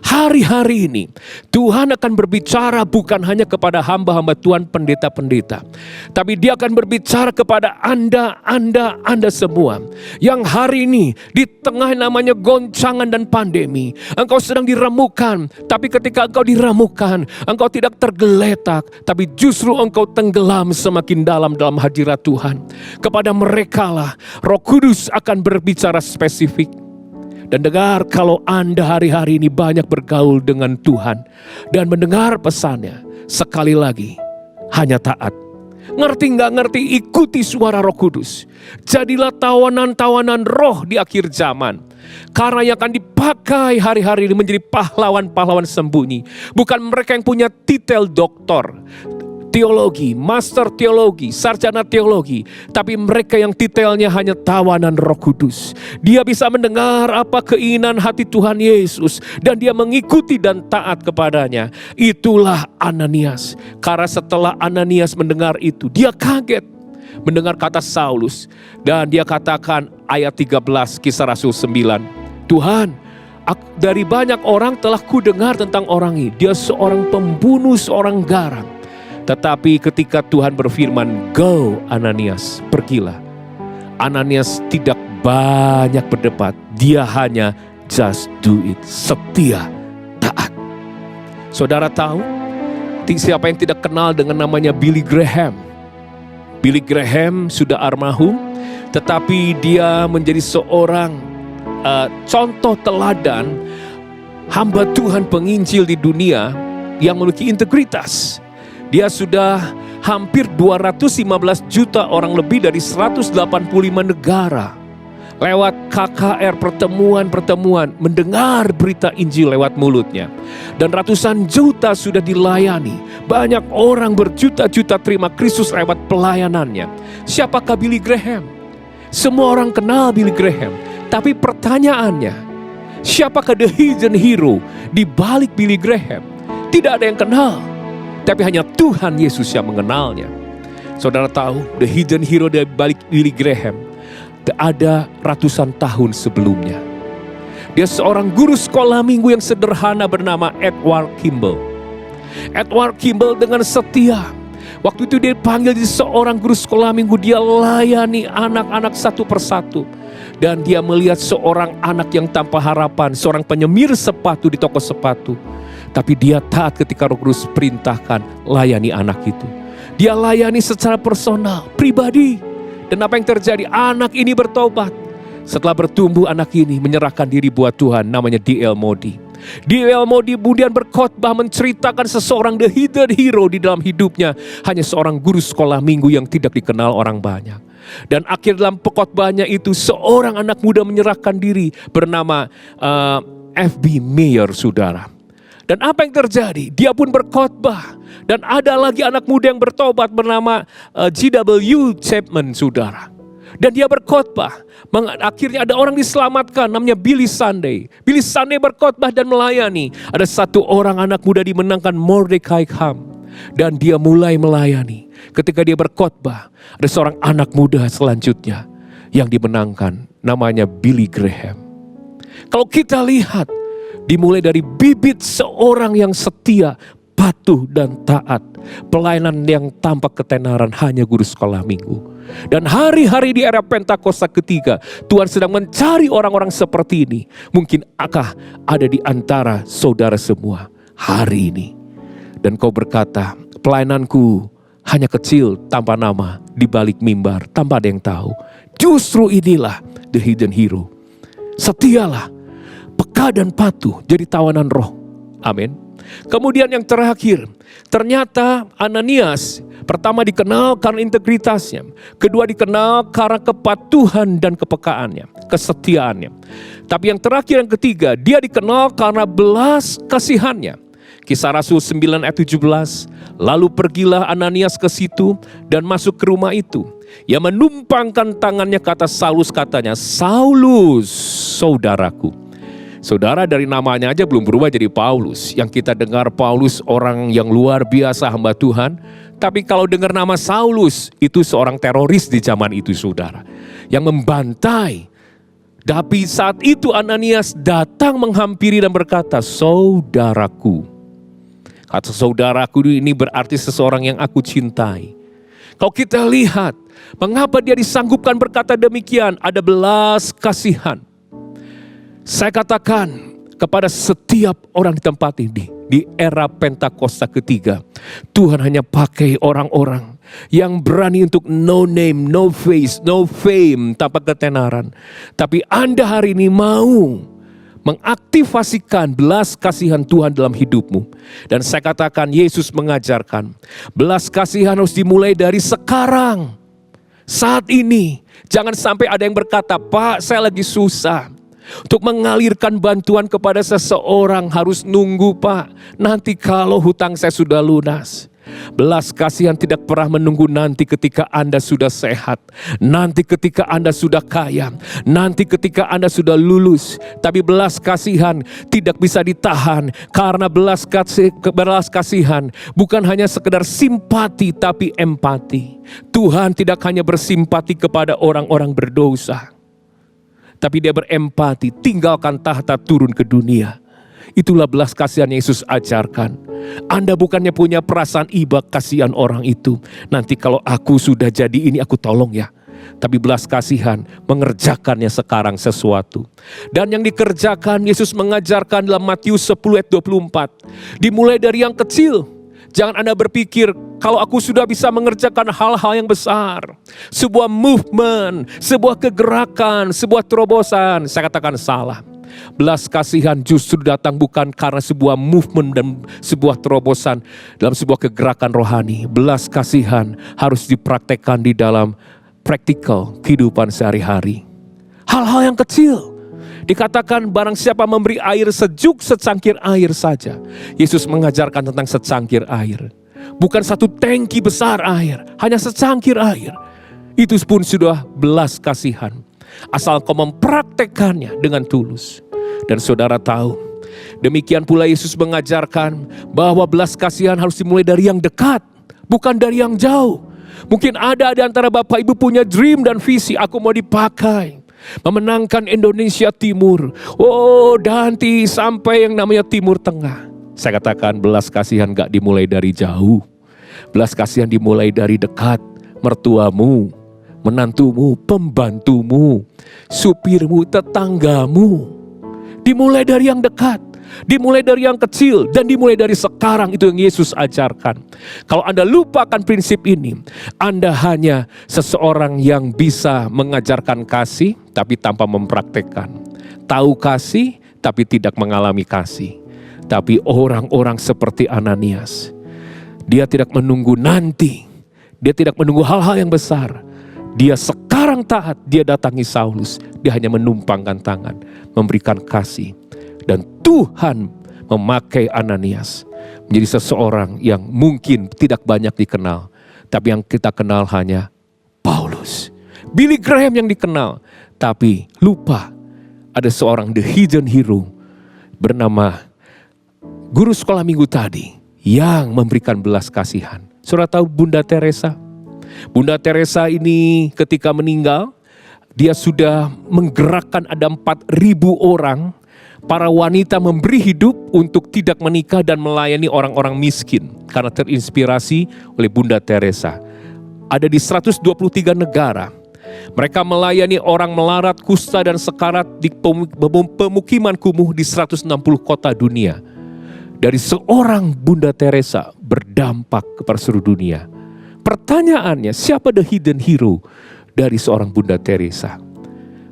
Hari-hari ini Tuhan akan berbicara bukan hanya kepada hamba-hamba Tuhan, pendeta-pendeta, tapi Dia akan berbicara kepada Anda semua yang hari ini di tengah namanya goncangan dan pandemi, engkau sedang diramukan. Tapi ketika engkau diramukan, engkau tidak tergeletak, tapi justru engkau tenggelam semakin dalam hadirat Tuhan. Kepada mereka lah Roh Kudus akan berbicara spesifik. Dan dengar, kalau Anda hari-hari ini banyak bergaul dengan Tuhan dan mendengar pesannya, sekali lagi, hanya taat. Ngerti nggak ngerti, ikuti suara Roh Kudus. Jadilah tawanan-tawanan roh di akhir zaman. Karena yang akan dipakai hari-hari ini menjadi pahlawan-pahlawan sembunyi. Bukan mereka yang punya titel doktor, teologi, master teologi, sarjana teologi, tapi mereka yang titelnya hanya tawanan Roh Kudus. Dia bisa mendengar apa keinginan hati Tuhan Yesus dan dia mengikuti dan taat kepadanya. Itulah Ananias. Karena setelah Ananias mendengar itu, dia kaget mendengar kata Saulus dan dia katakan ayat 13 Kisah Rasul 9, Tuhan, dari banyak orang telah kudengar tentang orang ini. Dia seorang pembunuh, seorang garang. Tetapi ketika Tuhan berfirman, go Ananias, pergilah. Ananias tidak banyak berdebat. Dia hanya just do it. Setia, taat. Saudara tahu, siapa yang tidak kenal dengan namanya Billy Graham? Billy Graham sudah almarhum, tetapi dia menjadi seorang contoh teladan hamba Tuhan penginjil di dunia yang memiliki integritas. Dia sudah hampir 215 juta orang lebih dari 185 negara. Lewat KKR, pertemuan-pertemuan, mendengar berita Injil lewat mulutnya. Dan ratusan juta sudah dilayani. Banyak orang berjuta-juta terima Kristus lewat pelayanannya. Siapakah Billy Graham? Semua orang kenal Billy Graham. Tapi pertanyaannya, siapakah the hidden hero di balik Billy Graham? Tidak ada yang kenal. Tapi hanya Tuhan Yesus yang mengenalnya. Saudara tahu, the hidden hero dari balik Billy Graham ada ratusan tahun sebelumnya. Dia seorang guru sekolah minggu yang sederhana bernama Edward Kimball. Edward Kimball dengan setia, waktu itu dia dipanggil jadi seorang guru sekolah minggu. Dia layani anak-anak satu persatu. Dan dia melihat seorang anak yang tanpa harapan, seorang penyemir sepatu di toko sepatu. Tapi dia taat ketika Roh Kudus perintahkan, layani anak itu. Dia layani secara personal, pribadi. Dan apa yang terjadi? Anak ini bertobat. Setelah bertumbuh, anak ini menyerahkan diri buat Tuhan, namanya D.L. Moody. D.L. Moody kemudian berkhotbah menceritakan seseorang the hidden hero di dalam hidupnya. Hanya seorang guru sekolah minggu yang tidak dikenal orang banyak. Dan akhir dalam pengkhotbahnya itu, seorang anak muda menyerahkan diri bernama F.B. Meyer, saudara. Dan apa yang terjadi? Dia pun berkhotbah. Dan ada lagi anak muda yang bertobat bernama G.W. Chapman, saudara. Dan dia berkhotbah. Akhirnya ada orang diselamatkan, namanya Billy Sunday. Billy Sunday berkhotbah dan melayani. Ada satu orang anak muda dimenangkan, Mordecai Ham. Dan dia mulai melayani. Ketika dia berkhotbah, ada seorang anak muda selanjutnya yang dimenangkan, namanya Billy Graham. Kalau kita lihat, dimulai dari bibit seorang yang setia, patuh dan taat. Pelayanan yang tanpa ketenaran, hanya guru sekolah minggu. Dan hari-hari di era Pentakosta ketiga, Tuhan sedang mencari orang-orang seperti ini. Mungkin akah ada di antara saudara semua hari ini. Dan kau berkata, pelayananku hanya kecil tanpa nama, di balik mimbar tanpa ada yang tahu. Justru inilah the hidden hero. Setialah, peka dan patuh jadi tawanan roh. Amin. Kemudian yang terakhir, ternyata Ananias pertama dikenal karena integritasnya, kedua dikenal karena kepatuhan dan kepekaannya, kesetiaannya. Tapi yang terakhir, yang ketiga, dia dikenal karena belas kasihannya. Kisah Rasul 9 ayat 17, lalu pergilah Ananias ke situ dan masuk ke rumah itu. Ia menumpangkan tangannya ke atas Saulus, katanya, Saulus, saudaraku. Saudara, dari namanya aja belum berubah jadi Paulus. Yang kita dengar Paulus orang yang luar biasa hamba Tuhan. Tapi kalau dengar nama Saulus, itu seorang teroris di zaman itu, saudara. Yang membantai. Tapi saat itu Ananias datang menghampiri dan berkata, saudaraku. Kata saudaraku ini berarti seseorang yang aku cintai. Kalau kita lihat, mengapa dia disanggupkan berkata demikian? Ada belas kasihan. Saya katakan kepada setiap orang di tempat ini, di era Pentakosta ketiga, Tuhan hanya pakai orang-orang yang berani untuk no name, no face, no fame, tanpa ketenaran. Tapi Anda hari ini mau mengaktifasikan belas kasihan Tuhan dalam hidupmu. Dan saya katakan Yesus mengajarkan, belas kasihan harus dimulai dari sekarang. Saat ini, jangan sampai ada yang berkata, Pak, saya lagi susah. Untuk mengalirkan bantuan kepada seseorang harus nunggu, Pak. Nanti kalau hutang saya sudah lunas. Belas kasihan tidak pernah menunggu nanti ketika Anda sudah sehat. Nanti ketika Anda sudah kaya. Nanti ketika Anda sudah lulus. Tapi belas kasihan tidak bisa ditahan. Karena belas kasihan bukan hanya sekedar simpati tapi empati. Tuhan tidak hanya bersimpati kepada orang-orang berdosa. Tapi dia berempati, tinggalkan tahta turun ke dunia. Itulah belas kasihan yang Yesus ajarkan. Anda bukannya punya perasaan iba kasihan orang itu. Nanti kalau aku sudah jadi ini aku tolong ya. Tapi belas kasihan mengerjakannya sekarang sesuatu. Dan yang dikerjakan Yesus mengajarkan dalam Matius 10 ayat 24. Dimulai dari yang kecil. Jangan Anda berpikir kalau aku sudah bisa mengerjakan hal-hal yang besar. Sebuah movement, sebuah kegerakan, sebuah terobosan. Saya katakan salah. Belas kasihan justru datang bukan karena sebuah movement dan sebuah terobosan dalam sebuah kegerakan rohani. Belas kasihan harus dipraktekkan di dalam praktikal kehidupan sehari-hari. Hal-hal yang kecil. Dikatakan barang siapa memberi air sejuk secangkir air saja. Yesus mengajarkan tentang secangkir air. Bukan satu tangki besar air, hanya secangkir air. Itu pun sudah belas kasihan. Asal kau mempraktekannya dengan tulus. Dan saudara tahu, demikian pula Yesus mengajarkan bahwa belas kasihan harus dimulai dari yang dekat, bukan dari yang jauh. Mungkin ada di antara Bapak Ibu punya dream dan visi, aku mau dipakai memenangkan Indonesia Timur. Oh, nanti sampai yang namanya Timur Tengah. Saya katakan belas kasihan gak dimulai dari jauh. Belas kasihan dimulai dari dekat. Mertuamu, menantumu, pembantumu, supirmu, tetanggamu. Dimulai dari yang dekat. Dimulai dari yang kecil dan dimulai dari sekarang. Itu yang Yesus ajarkan. Kalau Anda lupakan prinsip ini, Anda hanya seseorang yang bisa mengajarkan kasih tapi tanpa mempraktekkan. Tahu kasih tapi tidak mengalami kasih. Tapi orang-orang seperti Ananias, dia tidak menunggu nanti. Dia tidak menunggu hal-hal yang besar. Dia sekarang taat, dia datangi Saulus. Dia hanya menumpangkan tangan, memberikan kasih. Dan Tuhan memakai Ananias menjadi seseorang yang mungkin tidak banyak dikenal. Tapi yang kita kenal hanya Paulus. Billy Graham yang dikenal. Tapi lupa ada seorang the hidden hero bernama guru sekolah minggu tadi yang memberikan belas kasihan. Saudara tahu Bunda Teresa? Bunda Teresa ini ketika meninggal, dia sudah menggerakkan ada 4.000 orang. Para wanita memberi hidup untuk tidak menikah dan melayani orang-orang miskin. Karena terinspirasi oleh Bunda Teresa. Ada di 123 negara. Mereka melayani orang melarat, kusta dan sekarat di pemukiman kumuh di 160 kota dunia. Dari seorang Bunda Teresa berdampak kepada seluruh dunia. Pertanyaannya, siapa the hidden hero dari seorang Bunda Teresa?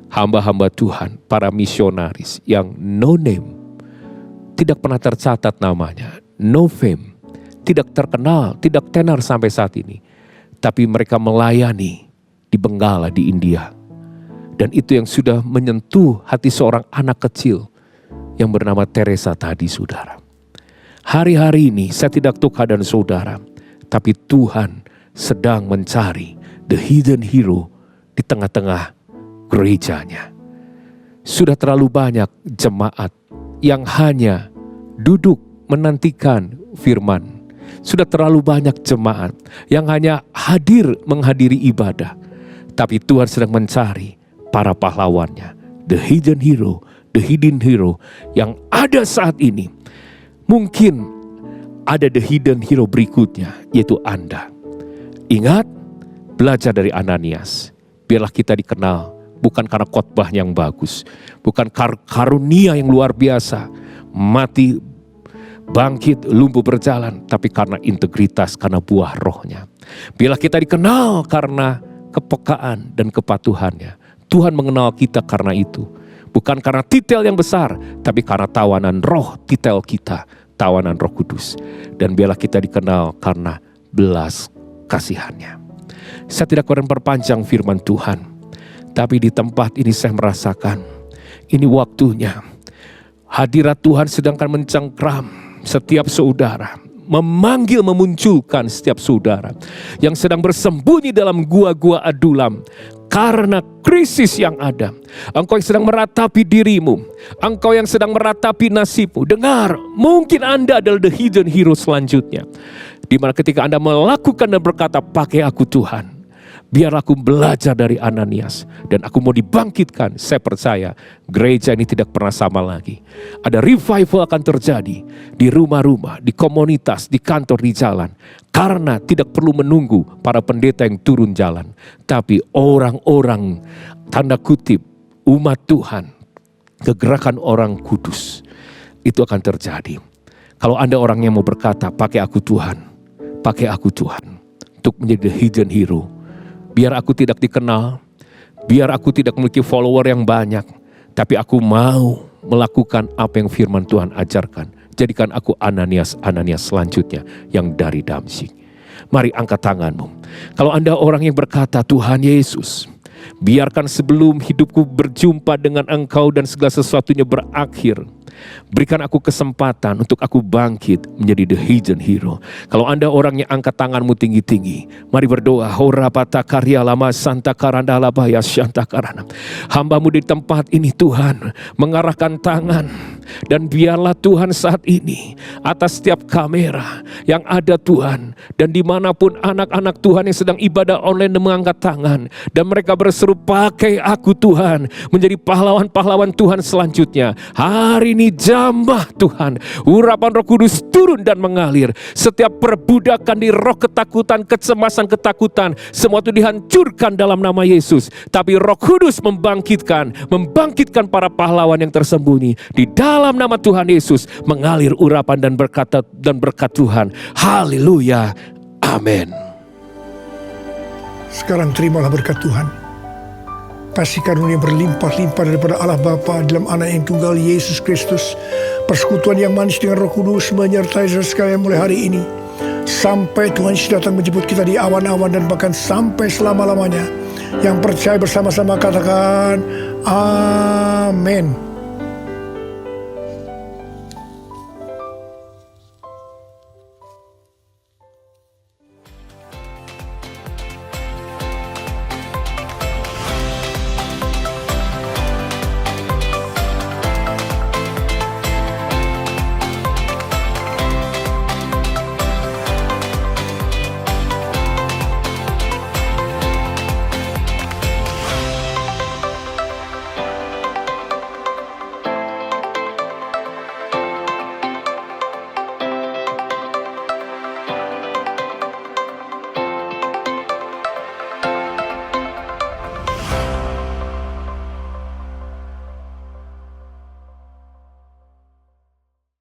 hamba-hamba Tuhan, para misionaris yang no name, tidak pernah tercatat namanya, no fame, tidak terkenal, tidak tenar sampai saat ini. Tapi mereka melayani di Benggala, di India. Dan itu yang sudah menyentuh hati seorang anak kecil yang bernama Teresa tadi, saudara. Hari-hari ini saya tidak tahu keadaan saudara, tapi Tuhan sedang mencari the hidden hero di tengah-tengah gerejanya. Sudah terlalu banyak jemaat yang hanya duduk menantikan firman. Sudah terlalu banyak jemaat yang hanya hadir menghadiri ibadah. Tapi Tuhan sedang mencari para pahlawannya, the hidden hero yang ada saat ini. Mungkin ada the hidden hero berikutnya, yaitu Anda. Ingat, belajar dari Ananias. Biarlah kita dikenal bukan karena khotbah yang bagus, bukan karunia yang luar biasa, mati, bangkit, lumpuh berjalan, tapi karena integritas, karena buah rohnya. Biarlah kita dikenal karena kepekaan dan kepatuhannya. Tuhan mengenal kita karena itu. Bukan karena titel yang besar, tapi karena tawanan roh titel kita, tawanan Roh Kudus. Dan biarlah kita dikenal karena belas kasihannya. Saya tidak akan memperpanjang firman Tuhan, tapi di tempat ini saya merasakan ini waktunya hadirat Tuhan sedangkan mencengkram setiap saudara, memanggil, memunculkan setiap saudara yang sedang bersembunyi dalam gua-gua adulam karena krisis yang ada. Engkau yang sedang meratapi dirimu, engkau yang sedang meratapi nasibmu, dengar, mungkin Anda adalah the hidden hero selanjutnya, di mana ketika Anda melakukan dan berkata, pakai aku Tuhan, biar aku belajar dari Ananias dan aku mau dibangkitkan. Saya percaya gereja ini tidak pernah sama lagi. Ada revival akan terjadi di rumah-rumah, di komunitas, di kantor, di jalan. Karena tidak perlu menunggu para pendeta yang turun jalan, tapi orang-orang tanda kutip umat Tuhan, kegerakan orang kudus itu akan terjadi. Kalau Anda orang yang mau berkata, pakai aku Tuhan untuk menjadi the hidden hero. Biar aku tidak dikenal, biar aku tidak memiliki follower yang banyak, tapi aku mau melakukan apa yang firman Tuhan ajarkan. Jadikan aku Ananias selanjutnya yang dari Damsyik. Mari angkat tanganmu. Kalau Anda orang yang berkata, Tuhan Yesus, biarkan sebelum hidupku berjumpa dengan Engkau dan segala sesuatunya berakhir, berikan aku kesempatan untuk aku bangkit menjadi the hidden hero. Kalau Anda orang yang angkat tanganmu tinggi-tinggi, mari berdoa. Horapata karya lama santa karanda labaya shanta karana. Hambamu di tempat ini Tuhan mengarahkan tangan, dan biarlah Tuhan saat ini atas setiap kamera yang ada Tuhan, dan dimanapun anak-anak Tuhan yang sedang ibadah online dan mengangkat tangan, dan mereka berseru, pakai aku Tuhan menjadi pahlawan-pahlawan Tuhan selanjutnya. Hari ini jambah Tuhan, urapan Roh Kudus turun dan mengalir. Setiap perbudakan di roh ketakutan, kecemasan, ketakutan, semua itu dihancurkan dalam nama Yesus. Tapi Roh Kudus membangkitkan para pahlawan yang tersembunyi. Di dalam nama Tuhan Yesus mengalir urapan dan berkat Tuhan. Haleluya. Amin. Sekarang terimalah berkat Tuhan. Kasih karunia berlimpah-limpah daripada Allah Bapa dalam Anak yang tunggal Yesus Kristus. Persekutuan yang manis dengan Roh Kudus menyertai saudara sekalian mulai hari ini, sampai Tuhan Yesus datang menjemput kita di awan-awan, dan bahkan sampai selama-lamanya. Yang percaya bersama-sama katakan amin.